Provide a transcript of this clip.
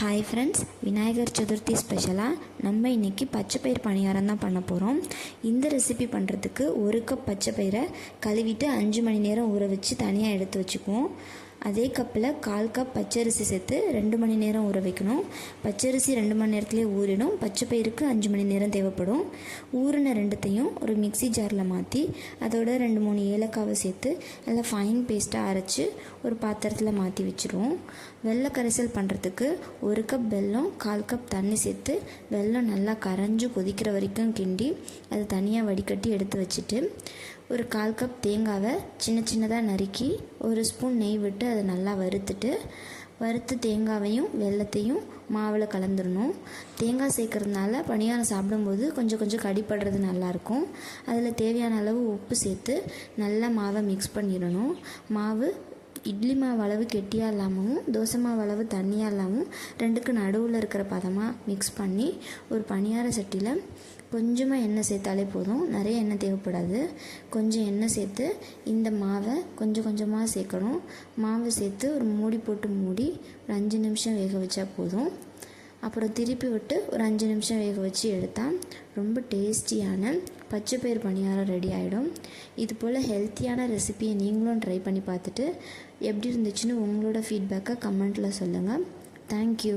Hi friends, Vinayagar Chaturthi ஸ்பெஷலாக நம்ம இன்றைக்கி பச்சைப்பயிர் பணியாரம் தான் பண்ண போகிறோம். இந்த ரெசிபி பண்ணுறதுக்கு 1 கப் பச்சைப்பயிரை கழுவிட்டு 5 மணி நேரம் ஊற வச்சு தனியாக எடுத்து வச்சுக்குவோம். அதே கப்பில் 1/4 கப் பச்சரிசி சேர்த்து 2 மணி நேரம் ஊற வைக்கணும். பச்சரிசி 2 மணி நேரத்துலேயே ஊறிடும். பச்சைப்பயிருக்கு 5 மணி நேரம் தேவைப்படும். ஊறின ரெண்டுத்தையும் ஒரு மிக்சி ஜாரில் மாற்றி அதோட 2-3 ஏலக்காவை சேர்த்து நல்லா ஃபைன் பேஸ்ட்டாக அரைச்சி ஒரு பாத்திரத்தில் மாற்றி வச்சுருவோம். வெள்ளை கரைசல் பண்ணுறதுக்கு 1 கப் வெல்லம் 1/4 கப் தண்ணி சேர்த்து வெல்லம் நல்லா கரைஞ்சி கொதிக்கிற வரைக்கும் கிண்டி அதை தனியாக வடிகட்டி எடுத்து வச்சுட்டு ஒரு 1/4 கப் தேங்காவை சின்னதாக நறுக்கி 1 ஸ்பூன் நெய் விட்டு அதை நல்லா வறுத்து தேங்காவையும் வெல்லத்தையும் மாவில் கலந்துடணும். தேங்காய் சேர்க்கறதுனால பணியாரம் சாப்பிடும்போது கொஞ்சம் கடிப்படுறது நல்லாயிருக்கும். அதில் தேவையான அளவு உப்பு சேர்த்து நல்லா மாவை மிக்ஸ் பண்ணிடணும். மாவு இட்லி மாவு அளவு கெட்டியாக இல்லாமவும் தோசை மாவு அளவு தண்ணியாக இல்லாமல் ரெண்டுக்கு நடுவில் இருக்கிற பதமாக மிக்ஸ் பண்ணி ஒரு பணியார சட்டியில் கொஞ்சமாக எண்ணெய் சேர்த்தாலே போதும். நிறைய எண்ணெய் தேவைப்படாது. கொஞ்சம் எண்ணெய் சேர்த்து இந்த மாவை கொஞ்சமாக சேர்க்கணும். மாவு சேர்த்து ஒரு மூடி போட்டு மூடி ஒரு 5 நிமிஷம் வேக வச்சா போதும். அப்புறம் திருப்பி விட்டு ஒரு 5 நிமிஷம் வேக வச்சு எடுத்தால் ரொம்ப டேஸ்டியான பச்சைப்பயிர் பணியாரம் ரெடி ஆகிடும். இது போல் ஹெல்த்தியான ரெசிபியை நீங்களும் ட்ரை பண்ணி பார்த்துட்டு எப்படி இருந்துச்சுன்னு உங்களோட ஃபீட்பேக்கை கமெண்ட்டில் சொல்லுங்கள். தேங்க்யூ.